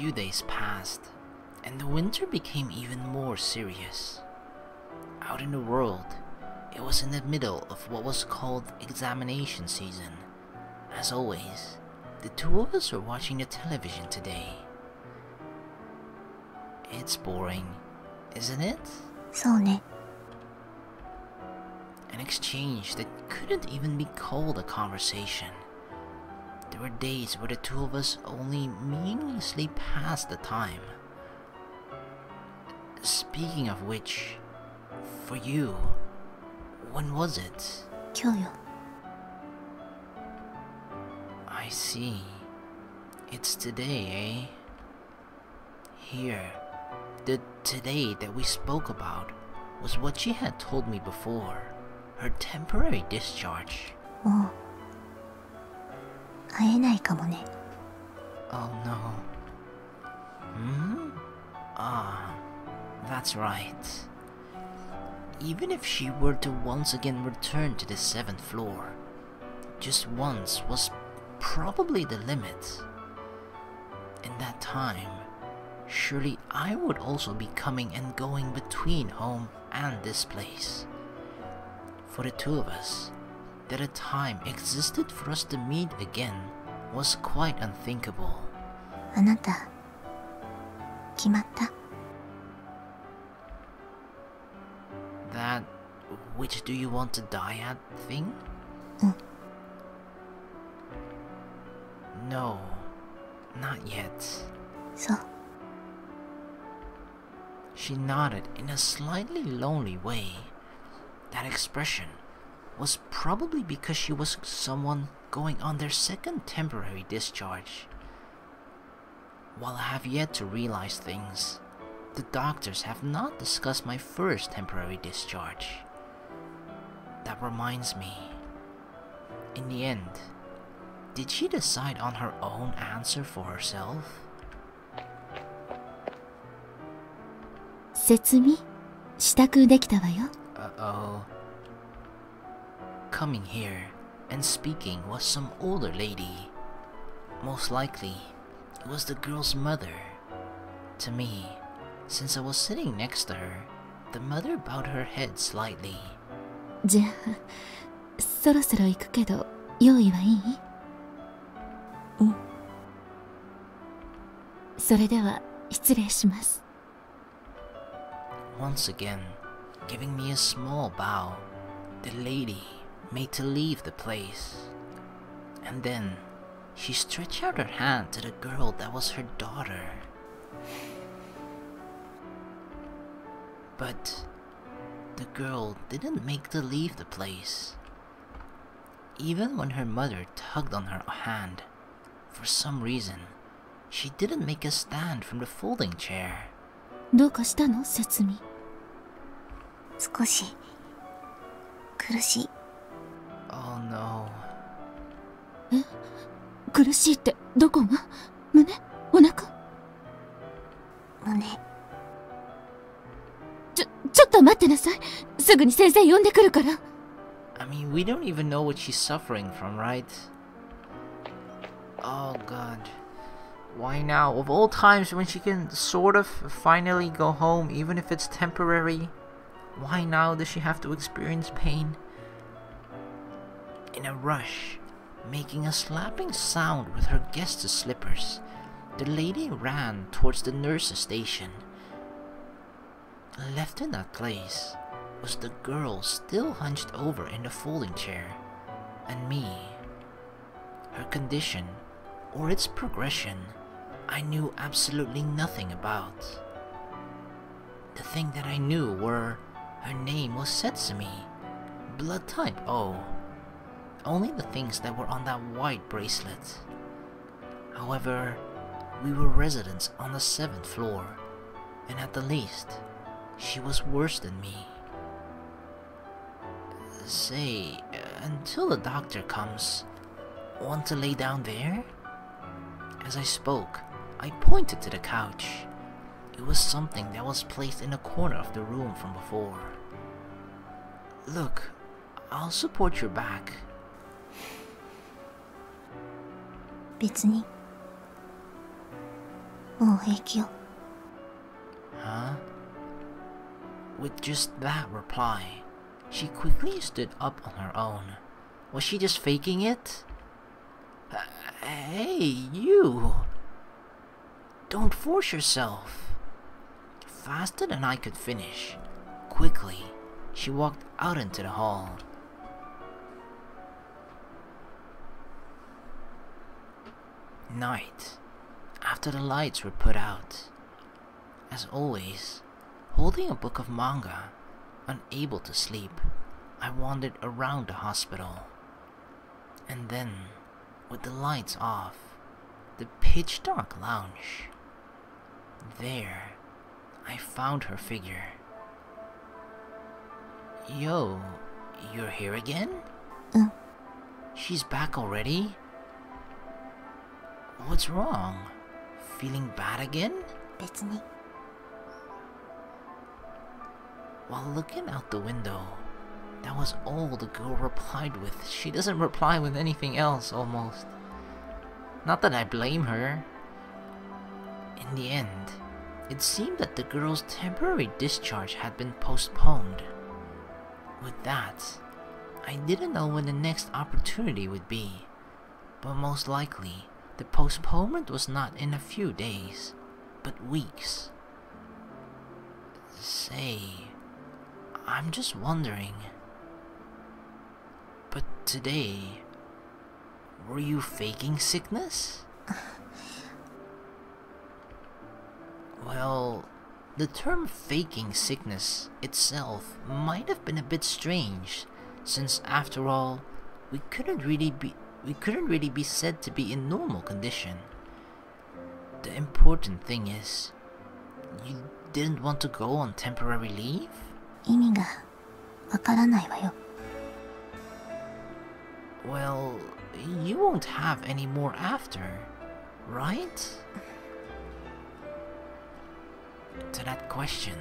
few days passed, and the winter became even more serious. Out in the world, it was in the middle of what was called examination season. As always, the two of us were watching the television today. It's boring, isn't it? そうね。 An exchange that couldn't even be called a conversation. There were days where the two of us only meaninglessly passed the time. Speaking of which, for you, when was it? 今日よ。 I see. It's today, eh? Here, the today that we spoke about was what she had told me before. Her temporary discharge. もう会えないかもね。 Oh no. Hmm? Ah, that's right. Even if she were to once again return to the 7th floor, just once was probably the limit. In that time, surely I would also be coming and going between home and this place. For the two of us, that a time existed for us to meet again was quite unthinkable. あなた決まった？ That which do you want to die at thing? うん。 No, not yet. そう。 She nodded in a slightly lonely way. That expression was probably because she was someone going on their second temporary discharge. While I have yet to realize things, the doctors have not discussed my first temporary discharge. That reminds me. In the end, did she decide on her own answer for herself? 説明したくできたわよ。 Uh-oh. Coming here and speaking was some older lady. Most likely, it was the girl's mother. To me, since I was sitting next to her, the mother bowed her head slightly. じゃあそろそろ行くけど用意はいい？うん。それでは失礼します。 Once again, giving me a small bow, the lady made to leave the place. And then, she stretched out her hand to the girl that was her daughter. But the girl didn't make to leave the place. Even when her mother tugged on her hand, for some reason, she didn't make a stand from the folding chair. どうかしたの？説明。少し苦しい。 Oh no. え？苦しいってどこが？胸？お腹？胸。ちょっと待ってなさい。すぐに先生呼んでくるから。 I mean, we don't even know what she's suffering from, right? Oh god. Why now? Of all times when she can sort of finally go home, even if it's temporary, why now does she have to experience pain? In a rush, making a slapping sound with her guest's slippers, the lady ran towards the nurse's station. Left in that place was the girl still hunched over in the folding chair, and me. Her condition, or its progression, I knew absolutely nothing about. The thing that I knew were her name was Setsumi, blood type O. Only the things that were on that white bracelet. However, we were residents on the 7th floor, and at the least, she was worse than me. Say, until the doctor comes, want to lay down there? As I spoke, I pointed to the couch. It was something that was placed in a corner of the room from before. Look, I'll support your back. 別にもう平気よ。 Huh? With just that reply, she quickly stood up on her own. Was she just faking it? Hey, you! Don't force yourself. Faster than I could finish, quickly, she walked out into the hall. Night, after the lights were put out. As always, holding a book of manga, unable to sleep, I wandered around the hospital. And then, with the lights off, the pitch-dark lounge, there, I found her figure. Yo, you're here again? She's back already? What's wrong? Feeling bad again? 別に。 While looking out the window, that was all the girl replied with. She doesn't reply with anything else, almost. Not that I blame her. In the end, it seemed that the girl's temporary discharge had been postponed. With that, I didn't know when the next opportunity would be, but most likely, the postponement was not in a few days, but weeks. Say, I'm just wondering. But today, were you faking sickness? Well, the term faking sickness itself might have been a bit strange, since after all, we couldn't really be said to be in normal condition. The important thing is, you didn't want to go on temporary leave? 意味がわからないわよ。 Well, you won't have any more after, right? To that question,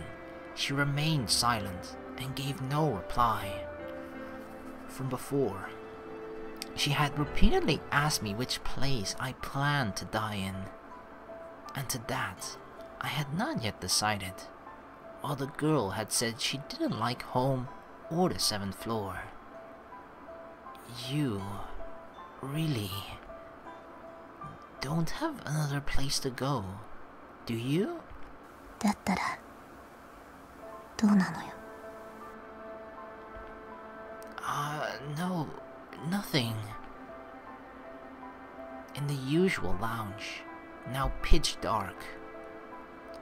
she remained silent and gave no reply. From before, she had repeatedly asked me which place I planned to die in, and to that, I had not yet decided, while the girl had said she didn't like home or the 7th floor. You really don't have another place to go, do you? だったらどうなのよ。 No, nothing. In the usual lounge, now pitch dark.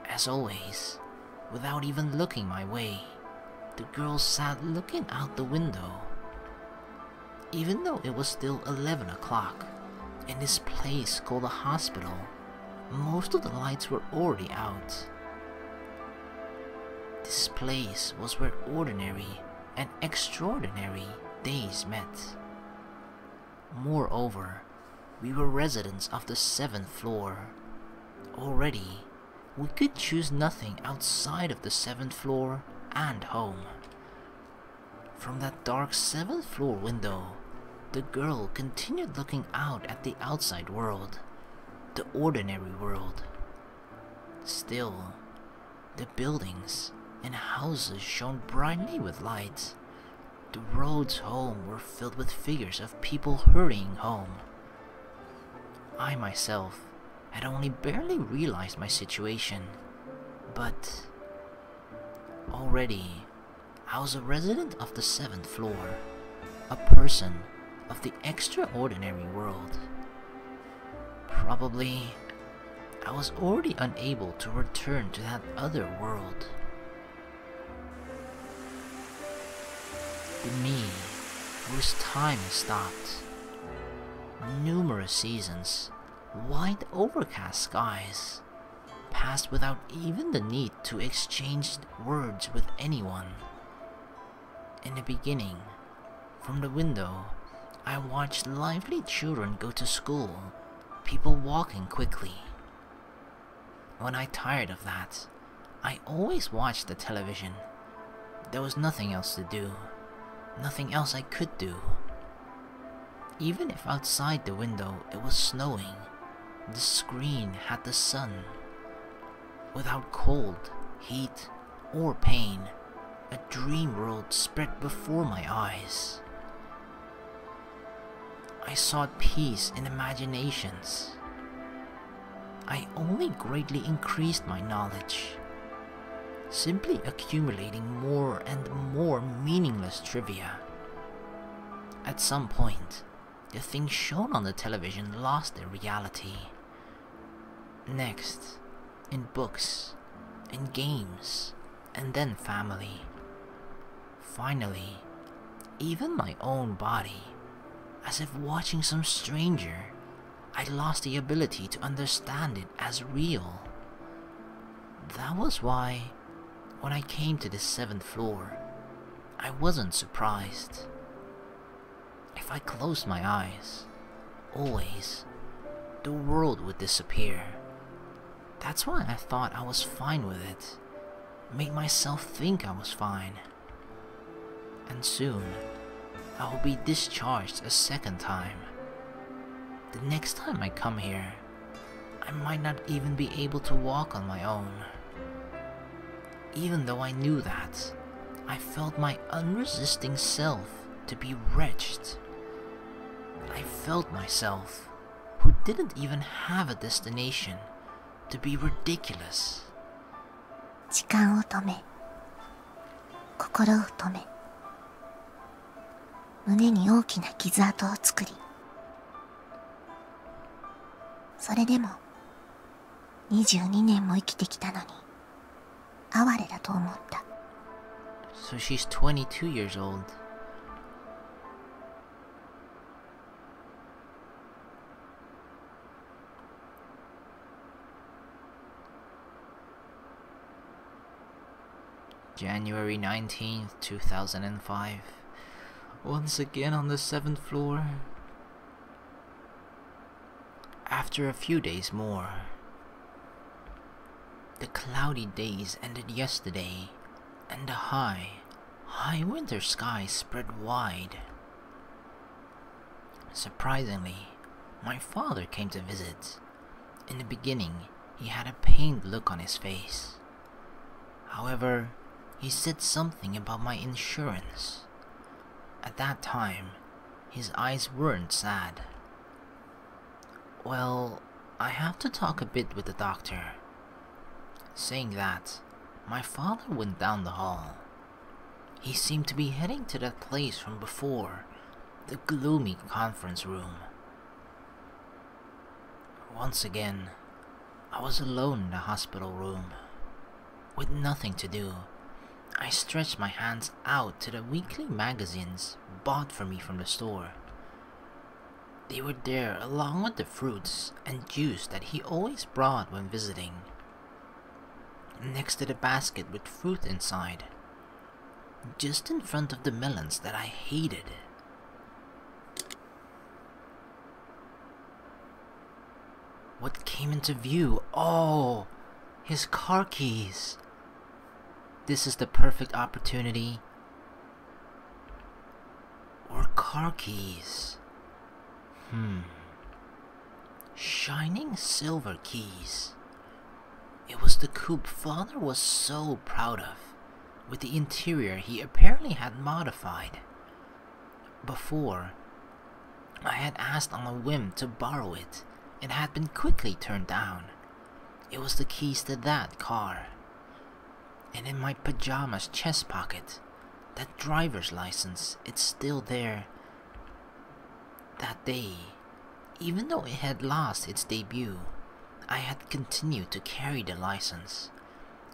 As always, without even looking my way, the girl sat looking out the window. Even though it was still 11 o'clock, in this place called a hospital, most of the lights were already out. This place was where ordinary and extraordinary days met. Moreover, we were residents of the 7th floor. Already, we could choose nothing outside of the 7th floor and home. From that dark 7th floor window, the girl continued looking out at the outside world, the ordinary world. Still, the buildings and houses shone brightly with light. The roads home were filled with figures of people hurrying home. I myself had only barely realized my situation, but already I was a resident of the 7th floor, a person of the extraordinary world. Probably, I was already unable to return to that other world. The me whose time has stopped. Numerous seasons, wide overcast skies, passed without even the need to exchange words with anyone. In the beginning, from the window, I watched lively children go to school, people walking quickly. When I tired of that, I always watched the television. There was nothing else to do, nothing else I could do. Even if outside the window it was snowing, the screen had the sun, Without cold, heat, or pain, a dream world spread before my eyes. I sought peace in imaginations. I only greatly increased my knowledge, simply accumulating more and more meaningless trivia. At some point, the things shown on the television lost their reality. Next, in books, in games, and then family. Finally, even my own body, as if watching some stranger, I lost the ability to understand it as real. That was why, when I came to the 7th floor, I wasn't surprised. If I closed my eyes, always, the world would disappear. That's why I thought I was fine with it, made myself think I was fine. And soon, I will be discharged a second time. The next time I come here, I might not even be able to walk on my own. Even though I knew that, I felt my unresisting self to be wretched. I felt myself, who didn't even have a destination, to be ridiculous. 時間を止め、心を止め、胸に大きな傷跡を作り、それでも22年も生きてきたのに哀れだと思った。 So she's 22 years old. January 19th, 2005. Once again on the 7th floor. After a few days more. The cloudy days ended yesterday, and the high winter sky spread wide. Surprisingly, my father came to visit. In the beginning, he had a pained look on his face. However, he said something about my insurance. At that time, his eyes weren't sad. Well, I have to talk a bit with the doctor. Saying that, my father went down the hall. He seemed to be heading to that place from before, the gloomy conference room. Once again, I was alone in the hospital room. With nothing to do, I stretched my hands out to the weekly magazines bought for me from the store. They were there along with the fruits and juice that he always brought when visiting. Next to the basket with fruit inside, just in front of the melons that I hated. What came into view? Oh, his car keys. This is the perfect opportunity. Or car keys. Shining silver keys. It was the coupe father was so proud of, with the interior he apparently had modified. Before, I had asked on a whim to borrow it and had been quickly turned down. It was the keys to that car. And in my pajamas chest pocket, that driver's license, it's still there. That day, even though it had lost its debut, I had continued to carry the license.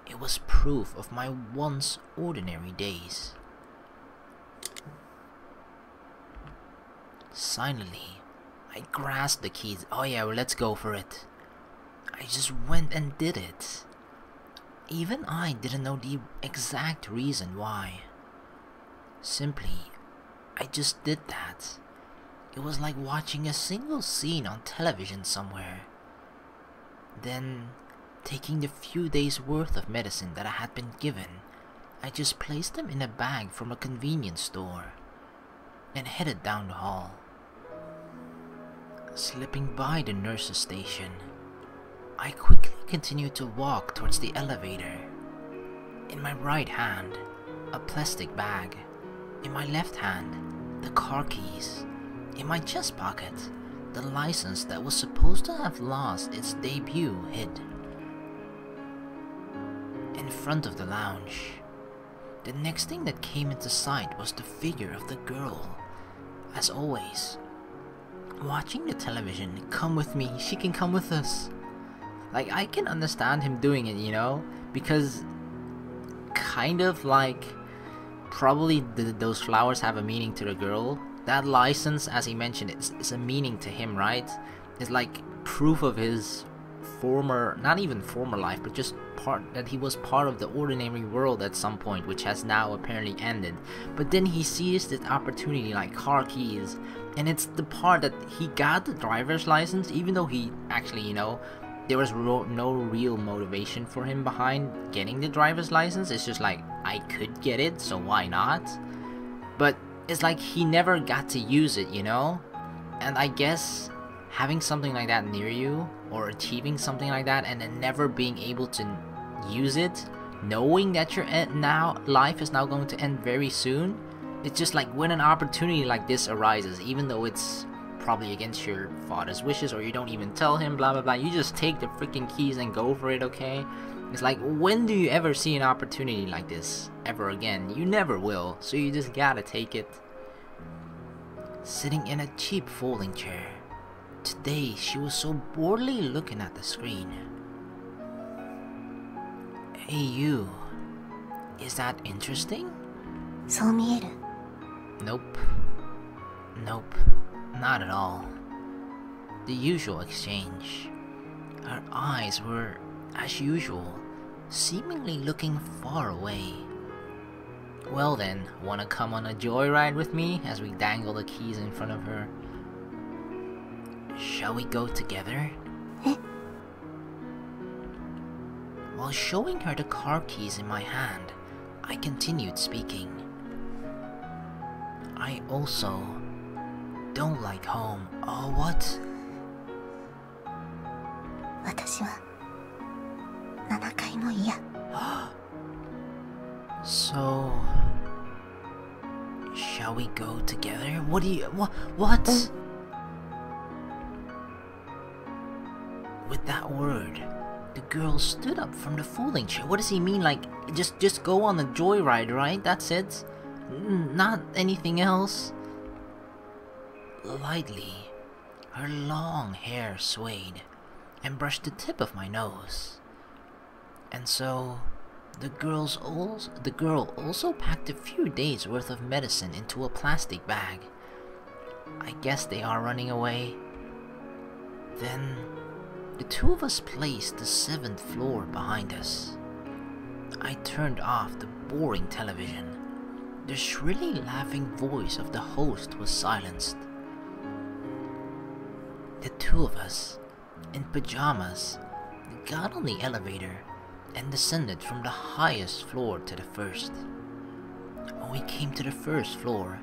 It was proof of my once ordinary days. Silently, I grasped the keys. Oh yeah, well, let's go for it. I just went and did it. Even I didn't know the exact reason why. Simply, I just did that. It was like watching a single scene on television somewhere. Then, taking the few days' worth of medicine that I had been given, I just placed them in a bag from a convenience store and headed down the hall. Slipping by the nurse's station, I quickly continued to walk towards the elevator. In my right hand, a plastic bag. In my left hand, the car keys. In my chest pocket, the license that was supposed to have lost its debut hid. In front of the lounge, the next thing that came into sight was the figure of the girl. As always, watching the television, come with me, she can come with us. Like, I can understand him doing it, you know? Because kind of like, probably those flowers have a meaning to the girl. That license, as he mentioned, is a meaning to him, right? It's like proof of his former, not even former life, but just that he was part of the ordinary world at some point, which has now apparently ended. But then he sees this opportunity like car keys, and it's the part that he got the driver's license, even though he actually, you know, there was no real motivation for him behind getting the driver's license. It's just like, I could get it, so why not? But it's like he never got to use it, you know? And I guess having something like that near you, or achieving something like that, and then never being able to use it, knowing that your life is now going to end very soon, it's just like when an opportunity like this arises, even though it's probably against your father's wishes, or you don't even tell him, blah blah blah, you just take the freaking keys and go for it, okay? It's like, when do you ever see an opportunity like this ever again? You never will, so you just gotta take it. Sitting in a cheap folding chair, today she was so boredly looking at the screen. Hey you, is that interesting? そう見える Nope. Nope. Not at all. The usual exchange. Her eyes were, as usual, seemingly looking far away. Well then, wanna come on a joyride with me as we dangle the keys in front of her? Shall we go together? While showing her the car keys in my hand, I continued speaking. I also don't like home. Oh, what? 私は7階も嫌 So, shall we go together? What do you... What? With that word, the girl stood up from the folding chair. What does he mean? Like, just go on a joyride, right? That's it? Not anything else? Lightly, her long hair swayed and brushed the tip of my nose. And so, the girl also packed a few days worth of medicine into a plastic bag. I guess they are running away. Then, the two of us placed the 7th floor behind us. I turned off the boring television. The shrilly laughing voice of the host was silenced. The two of us, in pajamas, got on the elevator and descended from the highest floor to the first. When we came to the first floor,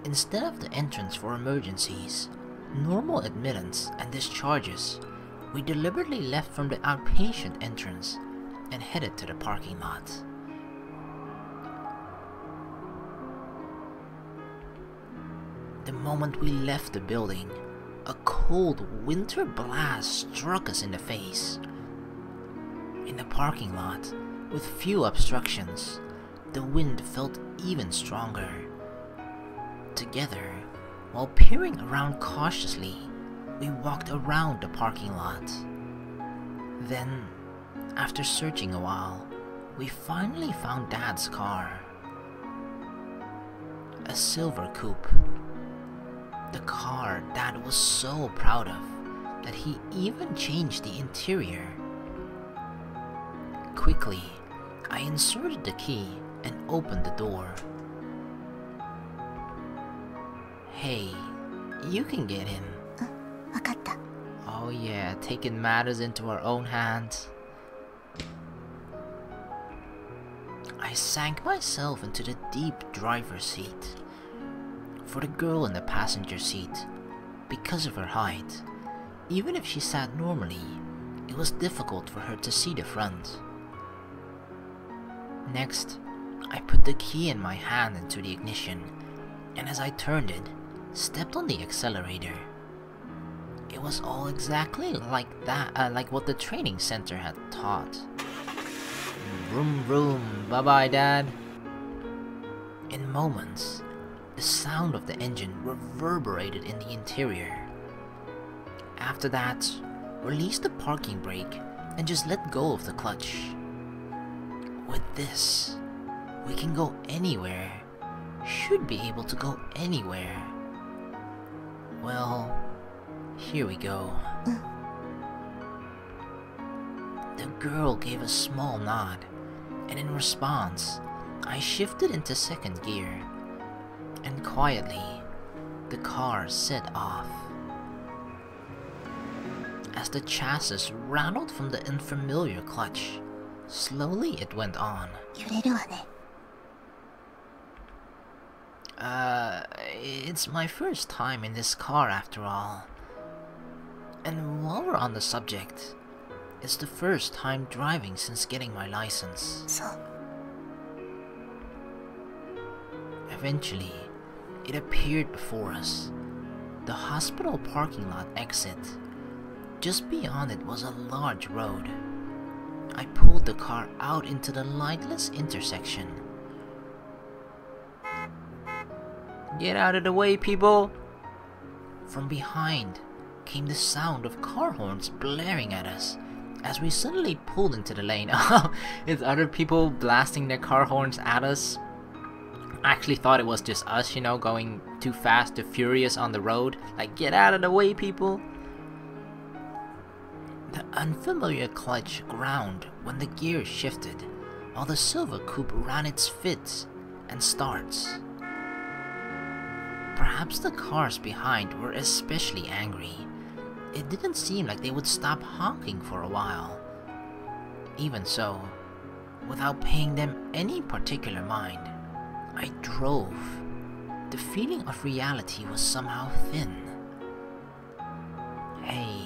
instead of the entrance for emergencies, normal admittance and discharges, we deliberately left from the outpatient entrance and headed to the parking lot. The moment we left the building, a cold winter blast struck us in the face. In the parking lot, with few obstructions, the wind felt even stronger. Together, while peering around cautiously, we walked around the parking lot. Then, after searching a while, we finally found Dad's car. A silver coupe. The car Dad was so proud of that he even changed the interior. Quickly, I inserted the key and opened the door. Hey, you can get him. わかった Oh yeah, taking matters into our own hands. I sank myself into the deep driver's seat. For the girl in the passenger seat, because of her height, even if she sat normally, it was difficult for her to see the front. Next, I put the key in my hand into the ignition, and as I turned it, stepped on the accelerator. It was all exactly like what the training center had taught. Vroom vroom, bye-bye dad. In moments, the sound of the engine reverberated in the interior. After that, released the parking brake and just let go of the clutch. With this, we can go anywhere. Should be able to go anywhere. Well, here we go. The girl gave a small nod, and in response, I shifted into second gear, and quietly, the car set off. As the chassis rattled from the unfamiliar clutch, slowly it went on. It's my first time in this car after all. And while we're on the subject, it's the first time driving since getting my license. Eventually, it appeared before us. The hospital parking lot exit. Just beyond it was a large road. I pulled the car out into the lightless intersection. Get out of the way, people! From behind came the sound of car horns blaring at us as we suddenly pulled into the lane. It's other people blasting their car horns at us. I actually thought it was just us, you know, going too fast, too furious on the road. Like, get out of the way, people! The unfamiliar clutch ground when the gears shifted, while the silver coupe ran its fits and starts. Perhaps the cars behind were especially angry. It didn't seem like they would stop honking for a while. Even so, without paying them any particular mind, I drove. The feeling of reality was somehow thin. Hey,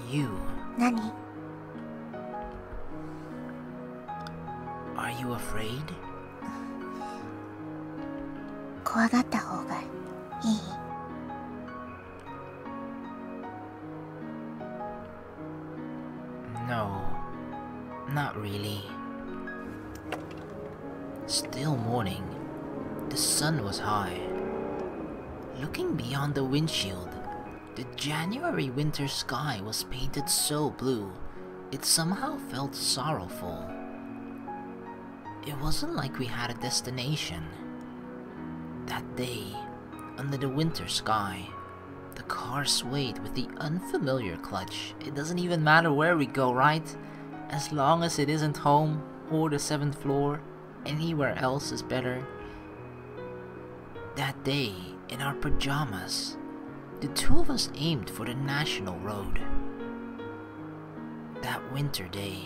you. Nani? Are you afraid? 怖がった方がいい? No, not really. Still morning. The sun was high. Looking beyond the windshield, the January winter sky was painted so blue, it somehow felt sorrowful. It wasn't like we had a destination. That day, under the winter sky, the car swayed with the unfamiliar clutch. It doesn't even matter where we go, right? As long as it isn't home or the 7th floor, anywhere else is better. That day, in our pajamas, the two of us aimed for the national road. That winter day,